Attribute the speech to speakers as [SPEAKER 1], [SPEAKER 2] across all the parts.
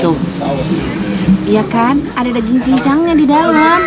[SPEAKER 1] Tuh. Iya kan? Ada daging cincangnya di dalam.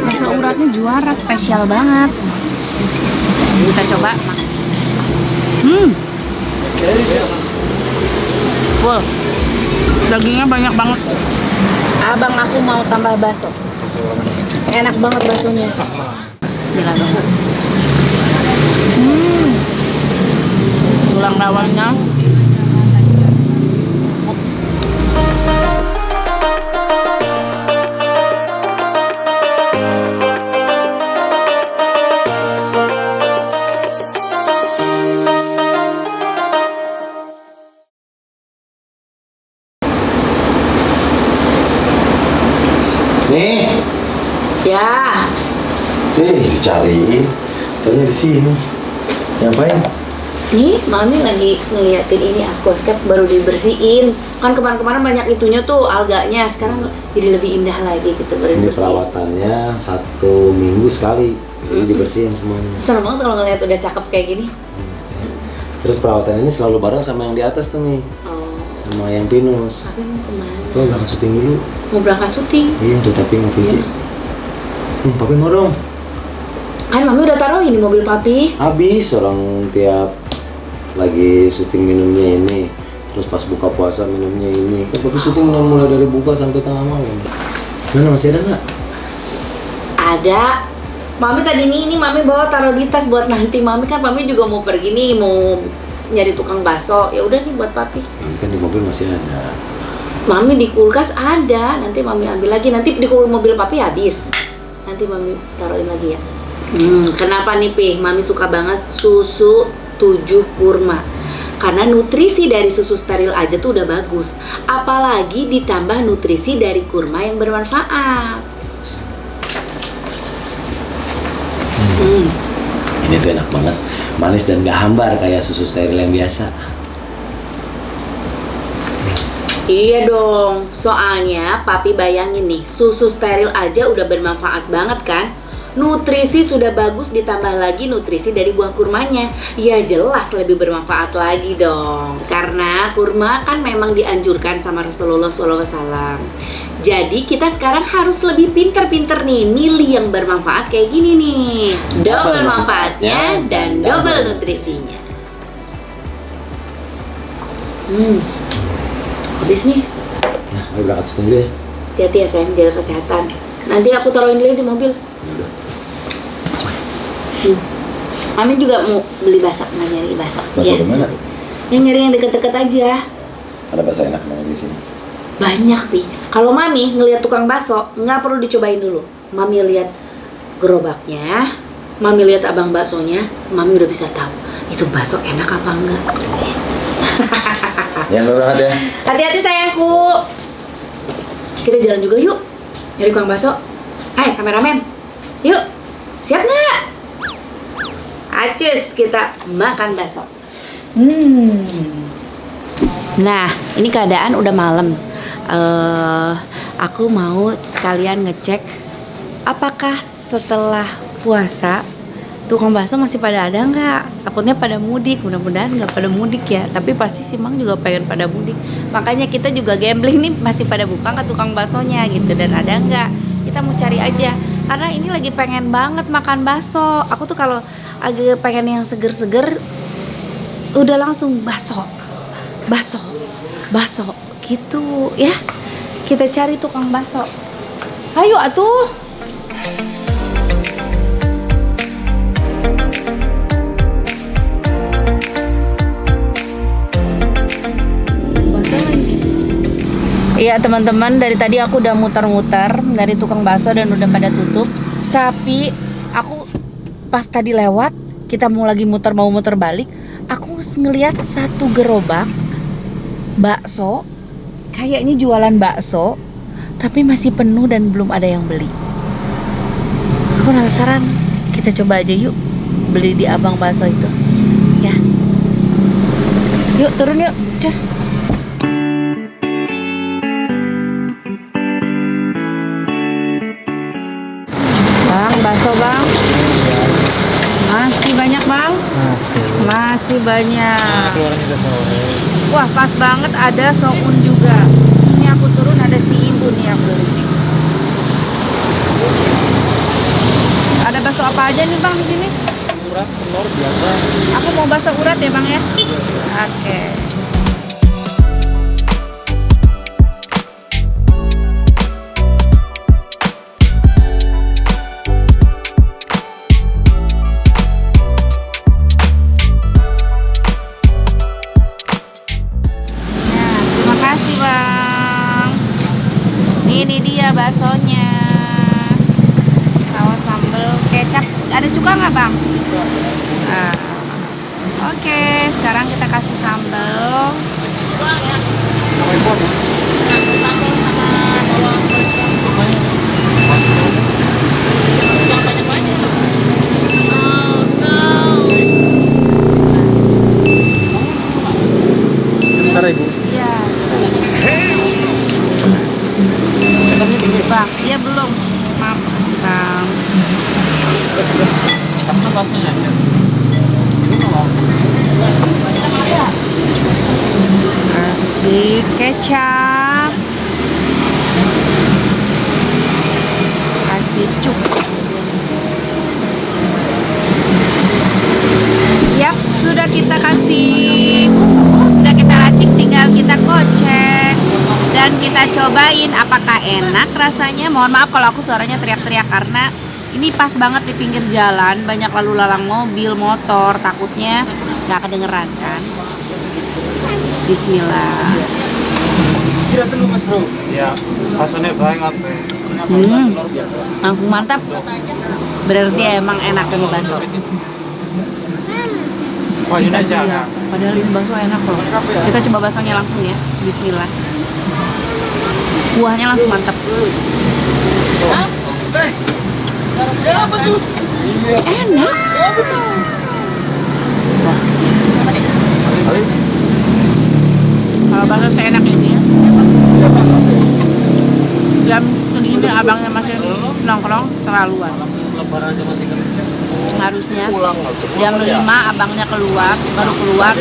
[SPEAKER 1] Bakso uratnya juara, spesial banget. Kita coba. Wow. Dagingnya banyak banget. Abang aku mau tambah bakso. Enak banget baksonya. Bismillahirrahmanirrahim. Tulang rawanya.
[SPEAKER 2] Nih.
[SPEAKER 1] Ya.
[SPEAKER 2] Dicariin. Tanya di sini. Ngapain?
[SPEAKER 1] Nih, Mami lagi ngeliatin ini aquascape baru dibersihin. Kan kemarin-kemarin banyak itunya tuh alganya. Sekarang jadi lebih indah lagi gitu baru
[SPEAKER 2] Ini
[SPEAKER 1] dibersihin.
[SPEAKER 2] perawatannya 1 minggu sekali. Jadi dibersihin semuanya.
[SPEAKER 1] Seneng banget kalau ngeliat udah cakep kayak gini.
[SPEAKER 2] Terus perawatan ini selalu bareng sama yang di atas tuh nih.
[SPEAKER 1] Oh.
[SPEAKER 2] Sama yang pinus.
[SPEAKER 1] Tapi mau kemana?
[SPEAKER 2] Tuh berangkat syuting dulu.
[SPEAKER 1] Mau berangkat syuting.
[SPEAKER 2] Iya, udah tapping sama VJ. Papi mau dong.
[SPEAKER 1] Kan Mami udah taruh ini mobil Papi.
[SPEAKER 2] Habis orang tiap lagi syuting minumnya ini. Terus pas buka puasa minumnya ini. Kan papi syuting mulai dari buka sampai tengah malam. Mana masih ada nggak?
[SPEAKER 1] Ada. Mami tadi ini Mami bawa taruh di tas buat nanti. Mami kan Mami juga mau pergi nih, mau nyari tukang bakso. Ya udah nih buat Papi.
[SPEAKER 2] Ini kan di mobil masih ada.
[SPEAKER 1] Mami di kulkas ada, nanti Mami ambil lagi. Nanti di mobil Papi habis. Nanti Mami taruhin lagi ya. Kenapa nih Pi? Mami suka banget susu 7 kurma. Karena nutrisi dari susu steril aja tuh udah bagus. Apalagi ditambah nutrisi dari kurma yang bermanfaat.
[SPEAKER 2] Ini tuh enak banget. Manis dan gak hambar kayak susu steril yang biasa.
[SPEAKER 1] Iya dong, soalnya Papi bayangin nih, susu steril aja udah bermanfaat banget kan? Nutrisi sudah bagus, ditambah lagi nutrisi dari buah kurmanya. Ya jelas lebih bermanfaat lagi dong. Karena kurma kan memang dianjurkan sama Rasulullah SAW. Jadi kita sekarang harus lebih pinter-pinter nih, milih yang bermanfaat kayak gini nih. Double manfaatnya dan double nutrisinya. Habis nih.
[SPEAKER 2] Nah, ayo berangkat syuting dulu ya.
[SPEAKER 1] Hati-hati ya sayang, jaga kesehatan. Nanti aku taruhin dulu di mobil.
[SPEAKER 2] Udah.
[SPEAKER 1] Mami juga mau beli basak, nggak nyari basak.
[SPEAKER 2] Bakso di mana?
[SPEAKER 1] Yang nyari yang deket-deket aja.
[SPEAKER 2] Ada bakso enak banget di sini.
[SPEAKER 1] Banyak Pi. Kalau Mami ngelihat tukang bakso, nggak perlu dicobain dulu. Mami lihat gerobaknya, Mami lihat abang baksonya, Mami udah bisa tahu itu bakso enak apa enggak.
[SPEAKER 2] Jangan berangkat ya.
[SPEAKER 1] Hati-hati sayangku. Kita jalan juga yuk, nyari tukang bakso. Hai kameramen, yuk. Siap nggak? Acus, kita makan bakso. Nah, ini keadaan udah malam. Aku mau sekalian ngecek apakah setelah puasa tukang bakso masih pada ada nggak? Takutnya pada mudik, mudah-mudahan nggak pada mudik ya. Tapi pasti si Mang juga pengen pada mudik. Makanya kita juga gambling nih, masih pada buka nggak tukang baksonya gitu, dan ada nggak? Kita mau cari aja. Karena ini lagi pengen banget makan bakso. Aku tuh kalau agak pengen yang seger-seger, udah langsung bakso gitu ya. Kita cari tukang bakso. Ayo atuh. Iya teman-teman, dari tadi aku udah muter-muter dari tukang bakso dan udah pada tutup. Tapi aku pas tadi lewat, kita mau muter balik, aku ngeliat satu gerobak bakso, kayaknya jualan bakso, tapi masih penuh dan belum ada yang beli. Aku penasaran, kita coba aja yuk beli di abang bakso itu, ya. Yuk turun yuk, cus. Bang, bakso bang. Masih banyak bang? Masih banyak. Wah pas banget ada soun juga. Ini ini bang di sini?
[SPEAKER 3] Urat, telur biasa.
[SPEAKER 1] Aku mau bakso urat ya bang ya. Oke. Nah, terima kasih bang. Ini dia baksonya. Saus sambal kecap. Ada cuka nggak bang? Nah, oke, sekarang kita kasih sambal.
[SPEAKER 3] Bentar ibu.
[SPEAKER 1] Iya.
[SPEAKER 3] Kecapnya tinggi.
[SPEAKER 1] Bang, iya belum. Maaf, makasih bang.
[SPEAKER 3] Karena baksonya aja.
[SPEAKER 1] Kasih kecap. Kasih cuka. Yap, sudah kita kasih bumbu, sudah kita racik, tinggal kita kocek dan kita cobain apakah enak rasanya. Mohon maaf kalau aku suaranya teriak-teriak karena ini pas banget di pinggir jalan, banyak lalu lalang mobil, motor, takutnya nggak kedengeran kan. Bismillah.
[SPEAKER 3] Kira dulu mas bro. Iya. Baksonya banyak. Telur biasa.
[SPEAKER 1] Langsung mantap. Berarti emang enak ini bakso.
[SPEAKER 3] Wajib aja.
[SPEAKER 1] Iya, padahal ini bakso enak loh. Kita coba baksonya langsung ya. Bismillah. Kuahnya langsung mantap.
[SPEAKER 3] Siapa tuh?
[SPEAKER 1] Enak. Kalau bakso seenak ini ya. Jam segini abangnya masih nongkrong terlaluan.
[SPEAKER 3] Lebaran aja masih kerja.
[SPEAKER 1] Harusnya jam 5 abangnya keluar, baru keluar.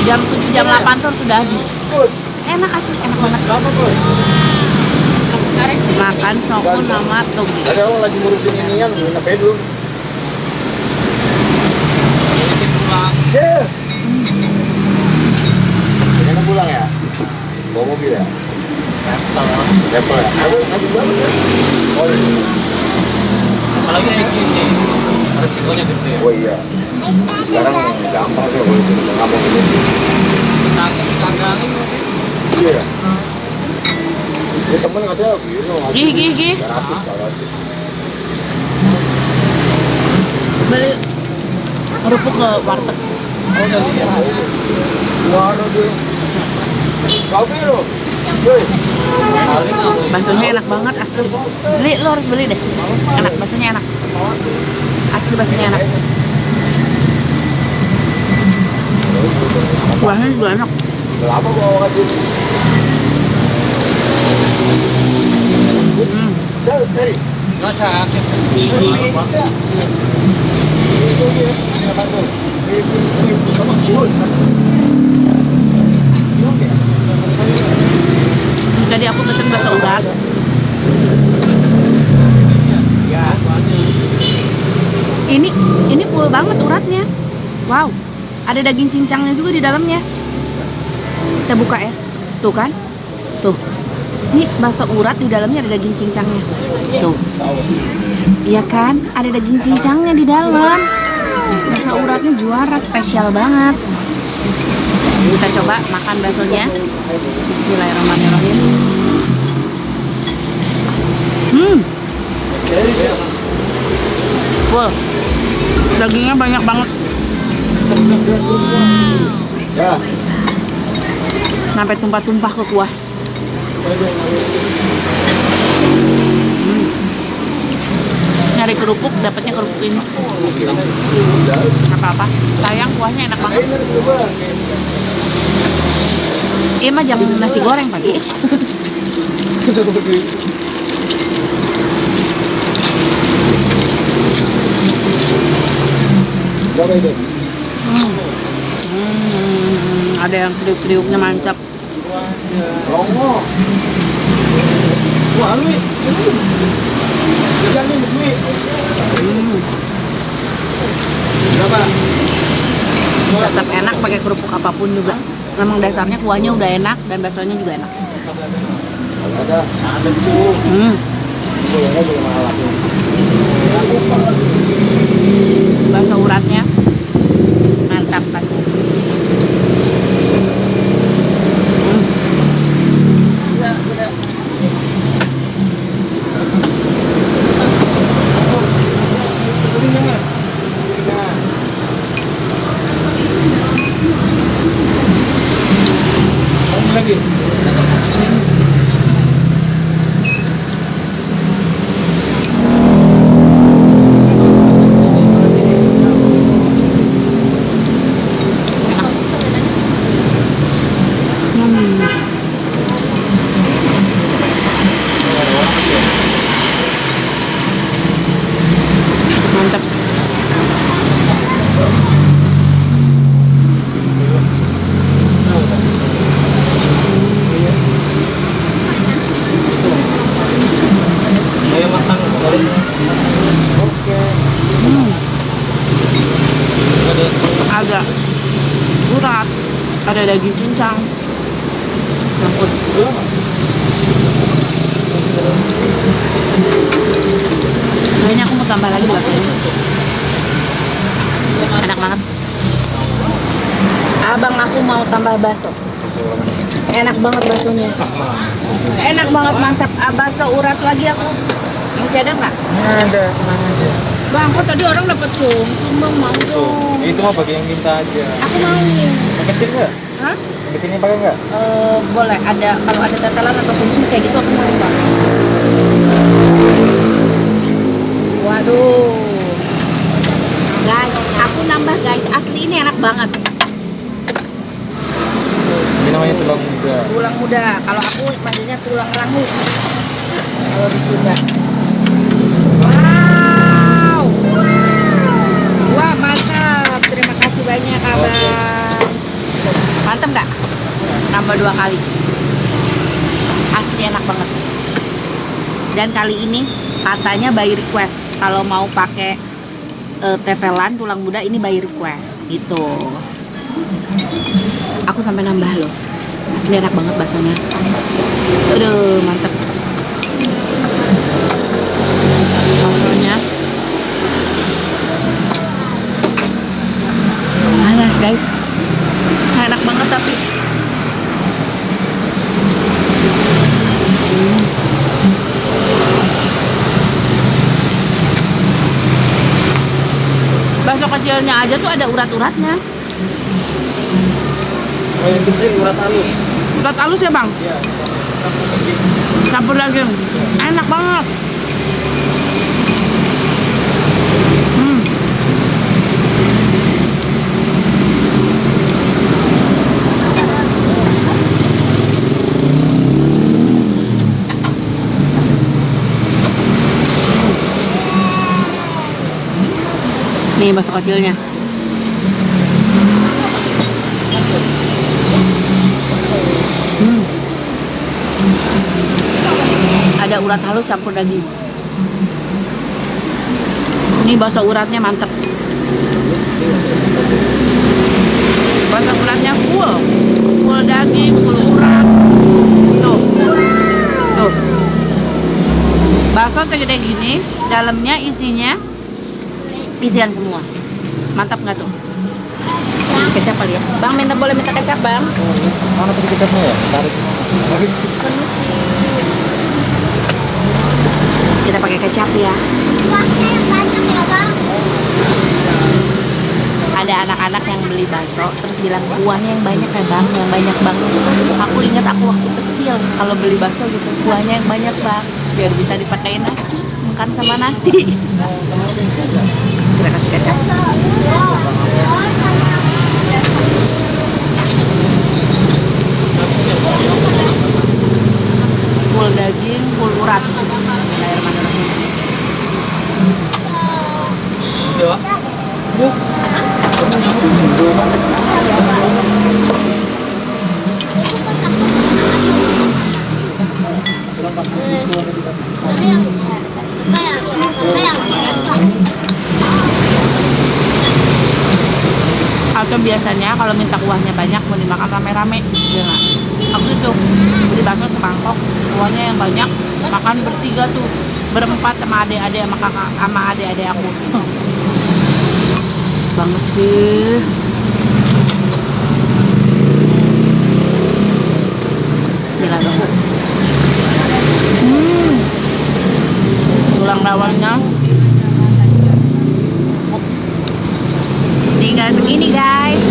[SPEAKER 1] Jam 7, jam 8 tuh sudah habis. Enak asli, enak banget. Makan sokun sama toge.
[SPEAKER 3] Ada orang lagi ngurusin inian, minta pedul. Pulang.
[SPEAKER 2] Jangan pulang ya? Bawa mobil ya? Apple ya? Nanti berapa sih? Oh iya.
[SPEAKER 3] Apalagi kayak gini, resikonya gede.
[SPEAKER 2] Oh iya. Sekarang gampang sih kalau bisa ngomong ini sih.
[SPEAKER 3] Tanggalin.
[SPEAKER 2] Iya. Ini temen katanya
[SPEAKER 1] Gih.
[SPEAKER 2] 300 kalau
[SPEAKER 1] Beli kerupuk ke warteg.
[SPEAKER 3] Oh udah lihat.
[SPEAKER 2] Waduh tuh. Kopi lo. Woi.
[SPEAKER 1] Baksonya enak banget asli. Beli, lo harus beli deh. Enak, baksonya enak. Asli baksonya enak. Kuahnya juga enak.
[SPEAKER 2] Berapa bawa kasih? Dari.
[SPEAKER 3] Nggak sakit.
[SPEAKER 1] Tadi aku pesen bakso urat. Ini full banget uratnya. Wow, ada daging cincangnya juga di dalamnya. Kita buka ya. Tuh kan? Tuh. Ini bakso urat di dalamnya ada daging cincangnya. Tuh. Iya kan? Ada daging cincangnya di dalam. Bakso uratnya juara, spesial banget. Kita coba makan baksonya. Bismillahirrahmanirrahim. Full. Dagingnya banyak banget.
[SPEAKER 2] Ya.
[SPEAKER 1] Sampai tumpah-tumpah ke kuah. Nyari kerupuk, dapatnya kerupuk ini. Apa-apa. Sayang kuahnya enak banget. Ini mah jam nasi goreng pagi.
[SPEAKER 2] Berapa itu?
[SPEAKER 1] Ada yang kriuk-kriuknya mantap.
[SPEAKER 2] Longo. Wah, lu. Jangan begini.
[SPEAKER 3] Berapa?
[SPEAKER 1] Tetap enak pakai kerupuk apapun juga. Memang dasarnya kuahnya udah enak dan baksonya juga enak.
[SPEAKER 3] Ada itu. Bolehnya juga mahal.
[SPEAKER 1] Bakso uratnya mantap kan.
[SPEAKER 3] Lagi.
[SPEAKER 1] Mantap.
[SPEAKER 3] Saya matang. Oke.
[SPEAKER 1] Ada urat, ada daging cincang. Campur. Kayaknya aku mau tambah lagi baksonya. Enak banget. Abang, aku mau tambah bakso. Enak banget baksonya. Enak banget, mantap. Bakso urat lagi aku. Masih ada nggak?
[SPEAKER 3] Ada, aja.
[SPEAKER 1] Bang, kok tadi orang dapat sum bang, mau dong.
[SPEAKER 3] Itu mah bagi yang minta aja.
[SPEAKER 1] Aku mau.
[SPEAKER 3] Yang kecil nggak?
[SPEAKER 1] Hah?
[SPEAKER 3] Yang kecilnya pakai nggak?
[SPEAKER 1] Boleh. Ada kalau ada tetelan atau sum kayak gitu aku mau bang. Waduh. Guys, aku nambah guys. Asli ini enak banget.
[SPEAKER 3] Ini namanya tulang muda.
[SPEAKER 1] Tulang muda. Kalau aku panggilnya tulang rangu. Kalau di Sunda. Wow. Wah, mantap. Terima kasih banyak, Abang. Mantap nggak? Nambah 2 kali. Asli enak banget. Dan kali ini katanya by request. Kalau mau pakai tetelan tulang muda ini by request gitu. Aku sampai nambah loh. Asli enak banget baksonya. Aduh, mantep. Baksonya panas guys. Enak banget tapi. Bakso kecilnya aja tuh ada urat-uratnya.
[SPEAKER 3] Oh, yang kecil urat halus.
[SPEAKER 1] Urat halus ya bang?
[SPEAKER 3] Iya.
[SPEAKER 1] Campur daging. Enak banget. Nih bakso kecilnya. Ada urat halus campur daging. Ini bakso uratnya mantep. Bakso uratnya full daging, full urat. Tuh, tuh. Bakso segede gini, dalamnya isian semua. Mantap nggak tuh? Kasih kecap kali ya. Bang, boleh minta kecap bang?
[SPEAKER 3] Mana tadi kecapnya ya? Tarik.
[SPEAKER 1] Kita pakai kecap ya. Ada anak-anak yang beli bakso terus bilang kuahnya yang banyak ya bang, yang banyak bang. Aku ingat aku waktu kecil kalau beli bakso gitu kuahnya yang banyak bang, biar bisa dipakai nasi, makan sama nasi. Kita kasih kecap. Full daging, full urat.
[SPEAKER 3] Ya. Yuk.
[SPEAKER 1] Kan biasanya kalau minta kuahnya banyak mau dimakan rame-rame, ya nggak? Aku itu beli bakso semangkok, kuahnya yang banyak, makan bertiga tuh, berempat sama adik-adik sama kakak sama adik-adik aku. Banget sih. Bismillahirrahmanirrahim. Tulang rawangnya tinggal segini guys,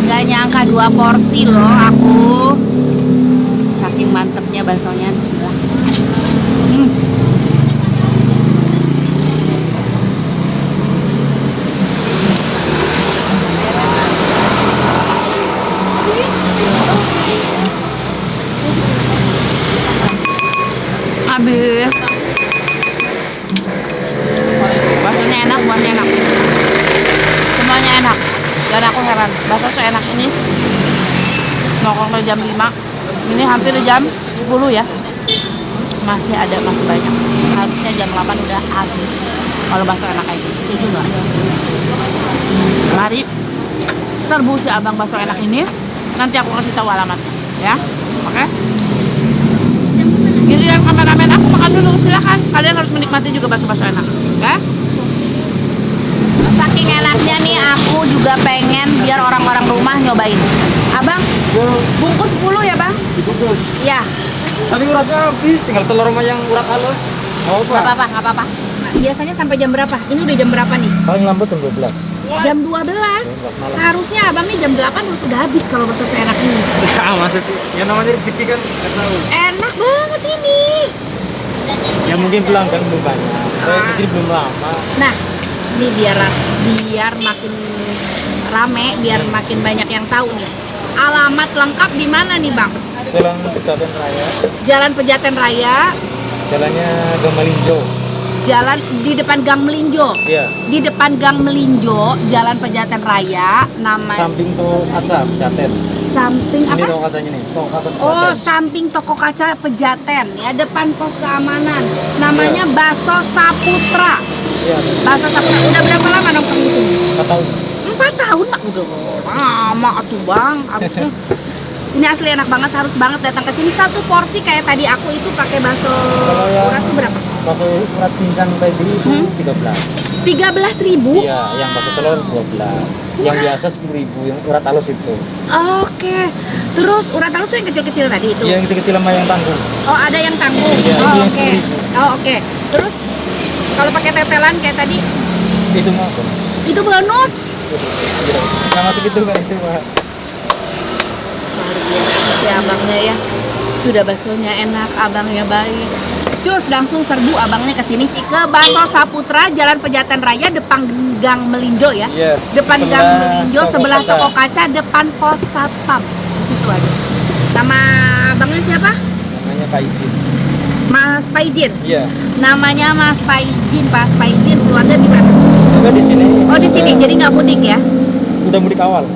[SPEAKER 1] nggak nyangka 2 porsi loh aku, saking mantepnya baksonya. Bismillah. Habis baksonya enak, buahnya enak, semuanya enak. Dan aku heran, bakso seenak ini nongkrong jam 5, ini hampir jam 10 ya, masih banyak. Harusnya jam 8 udah habis kalau bakso enak kayak gini. Setuju nggak? Mari serbu si abang bakso enak ini, nanti aku kasih tahu alamatnya ya. Oke, giliran kameramen aku makan dulu, silakan. Kalian harus menikmati juga bakso-bakso enak, oke? Saking enaknya nih, aku juga pengen biar orang-orang rumah nyobain. Abang, bungkus 10 ya bang?
[SPEAKER 3] Dibungkus.
[SPEAKER 1] Iya.
[SPEAKER 3] Tadi uratnya habis, tinggal telur sama yang urat halus.
[SPEAKER 1] Nggak apa-apa. Biasanya sampai jam berapa? Ini udah jam berapa nih?
[SPEAKER 3] Paling lambat jam 12.
[SPEAKER 1] Jam 12? Harusnya abang nih jam 8 sudah habis kalau bakso seenak ini.
[SPEAKER 3] Ya masa sih? Ya namanya rezeki kan, nggak tahu.
[SPEAKER 1] Enak banget ini.
[SPEAKER 3] Ya mungkin pelanggan belum banyak. Saya di sini belum lama.
[SPEAKER 1] Nah, ini biar makin rame, biar makin banyak yang tahu nih. Alamat lengkap di mana nih bang?
[SPEAKER 3] Jalan Pejaten Raya.
[SPEAKER 1] Jalan Pejaten Raya.
[SPEAKER 3] Jalannya Gamalinjo.
[SPEAKER 1] Jalan di depan Gang Melinjo.
[SPEAKER 3] Iya.
[SPEAKER 1] Di depan Gang Melinjo, Jalan Pejaten Raya, nama
[SPEAKER 3] Samping tuh kaca Pejaten.
[SPEAKER 1] samping
[SPEAKER 3] Ini
[SPEAKER 1] apa?
[SPEAKER 3] toko kacanya nih. Toko kaca Pejaten.
[SPEAKER 1] Oh, samping toko kaca Pejaten ya, depan pos keamanan. Namanya Bakso Saputra.
[SPEAKER 3] Iya.
[SPEAKER 1] Bakso Saputra. Udah berapa lama nongkrong di sini?
[SPEAKER 3] 4 tahun.
[SPEAKER 1] 4 tahun mak, udah lama atuh bang. Harusnya ini asli enak banget, harus banget datang ke sini. Satu porsi kayak tadi aku itu pakai bakso
[SPEAKER 3] Kalau yang
[SPEAKER 1] urat itu berapa?
[SPEAKER 3] bakso urat cincang tadi itu 13.
[SPEAKER 1] 13.000.
[SPEAKER 3] Iya, yang bakso telur 12. Yang biasa 10.000, yang urat halus itu.
[SPEAKER 1] Oke. Terus urat halus tuh yang kecil-kecil tadi itu.
[SPEAKER 3] Yang kecil-kecil sama yang tanggung.
[SPEAKER 1] Oh, ada yang tanggung.
[SPEAKER 3] Iya,
[SPEAKER 1] Oh,
[SPEAKER 3] itu yang
[SPEAKER 1] oke.
[SPEAKER 3] 10.000.
[SPEAKER 1] Oh, oke. Terus kalau pakai tetelan kayak tadi
[SPEAKER 3] Itu mah bonus.
[SPEAKER 1] itu bonus.
[SPEAKER 3] Iya. Yang masuk itu kan itu mah.
[SPEAKER 1] Luar biasa si abangnya ya. Sudah baksonya enak, abangnya baik. Cus langsung serbu abangnya ke sini ke Bakso Saputra, Jalan Pejaten Raya, depan Gang Melinjo ya.
[SPEAKER 3] Yes.
[SPEAKER 1] Depan
[SPEAKER 3] sebelah
[SPEAKER 1] Gang Melinjo,
[SPEAKER 3] toko
[SPEAKER 1] sebelah
[SPEAKER 3] kaca.
[SPEAKER 1] toko kaca, depan pos satpam. Di situ aja. Nama abangnya siapa?
[SPEAKER 3] Namanya Pak Ijin.
[SPEAKER 1] Mas Paijin.
[SPEAKER 3] Iya.
[SPEAKER 1] Namanya Mas Paijin. Mas Paijin keluarga di mana?
[SPEAKER 3] Juga di sini.
[SPEAKER 1] Oh, di sini. Jadi nggak mudik ya?
[SPEAKER 3] Udah mudik awal.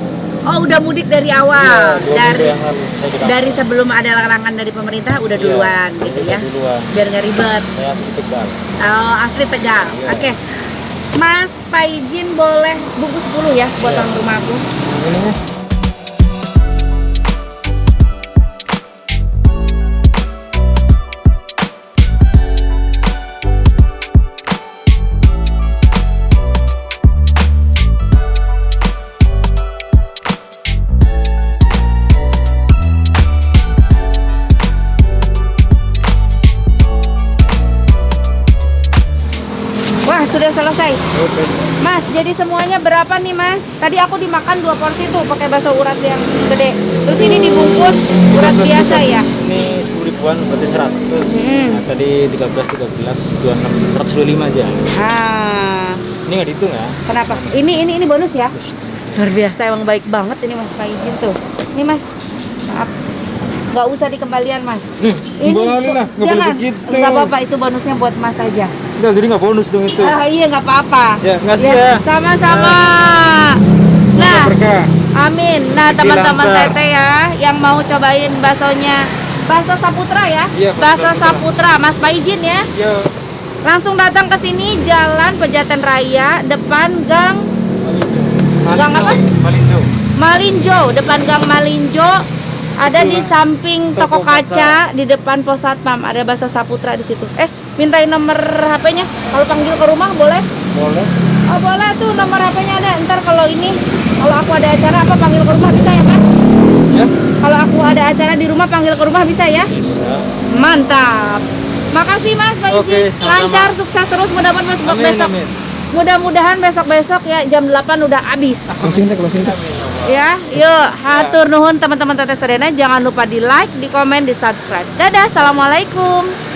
[SPEAKER 1] Oh, udah mudik dari awal.
[SPEAKER 3] Iya, 2 minggu yang lalu. Saya di kampung.
[SPEAKER 1] Dari sebelum ada larangan dari pemerintah udah
[SPEAKER 3] Iya,
[SPEAKER 1] duluan gitu
[SPEAKER 3] udah
[SPEAKER 1] ya.
[SPEAKER 3] Duluan.
[SPEAKER 1] Biar nggak ribet.
[SPEAKER 3] Saya asli Tegal.
[SPEAKER 1] Oh, asli Tegal.
[SPEAKER 3] Iya.
[SPEAKER 1] Oke. Mas Paijin boleh bungkus 10 ya buat
[SPEAKER 3] Iya.
[SPEAKER 1] orang rumah aku.
[SPEAKER 3] Ininya.
[SPEAKER 1] Wah, sudah selesai.
[SPEAKER 3] Oke.
[SPEAKER 1] Mas, jadi semuanya berapa nih, Mas? Tadi aku dimakan 2 porsi tuh pakai bakso urat yang gede. Terus ini dibungkus urat biasa ya.
[SPEAKER 3] Ini 10 ribuan berarti 100.
[SPEAKER 1] Hmm.
[SPEAKER 3] Nah, tadi 13, 26, 125 aja.
[SPEAKER 1] Ah,
[SPEAKER 3] Ini nggak dihitung ya?
[SPEAKER 1] kenapa? Ini bonus ya? Luar biasa, emang baik banget ini Mas Paijin tuh. Ini Mas, maaf. Nggak usah dikembalian Mas.
[SPEAKER 3] Kembali lah, nggak boleh
[SPEAKER 1] jangan.
[SPEAKER 3] begitu.
[SPEAKER 1] Nggak apa-apa, itu bonusnya buat Mas aja.
[SPEAKER 3] Enggak, jadi nggak bonus dong itu.
[SPEAKER 1] Ah, iya nggak apa-apa.
[SPEAKER 3] Ya, ngasih ya.
[SPEAKER 1] Sama-sama. Nah,
[SPEAKER 3] Berkah.
[SPEAKER 1] amin. Nah,
[SPEAKER 3] Rezeki
[SPEAKER 1] teman-teman
[SPEAKER 3] lancar.
[SPEAKER 1] Tete ya, yang mau cobain baksonya Bakso Saputra ya.
[SPEAKER 3] Iya, Bakso
[SPEAKER 1] Bakso Saputra, Mas Paijin ya.
[SPEAKER 3] Yo.
[SPEAKER 1] Langsung datang ke sini, Jalan Pejaten Raya, depan Gang
[SPEAKER 3] Malinjo.
[SPEAKER 1] Gang apa?
[SPEAKER 3] Malinjo.
[SPEAKER 1] Malinjo, depan Gang Malinjo. Ada di samping toko kaca, di depan pos satpam. Ada Bakso Saputra di situ. Mintain nomor HP-nya. Kalau panggil ke rumah boleh?
[SPEAKER 3] Boleh.
[SPEAKER 1] Oh boleh tuh, nomor HP-nya ada. Ntar kalau aku ada acara apa panggil ke rumah bisa ya Mas?
[SPEAKER 3] Ya.
[SPEAKER 1] Kalau aku ada acara di rumah panggil ke rumah bisa ya?
[SPEAKER 3] Bisa.
[SPEAKER 1] Mantap. Makasih Mas, Pak
[SPEAKER 3] Oke,
[SPEAKER 1] Isi.
[SPEAKER 3] sama-sama.
[SPEAKER 1] Lancar, sukses terus. Mudah-mudahan besok.
[SPEAKER 3] Amin.
[SPEAKER 1] Mudah-mudahan besok ya jam 8 udah habis.
[SPEAKER 3] Closing deh.
[SPEAKER 1] Ya, yuk, hatur nuhun teman-teman Teteh Serena. Jangan lupa di like, di komen, di subscribe. Dadah, assalamualaikum.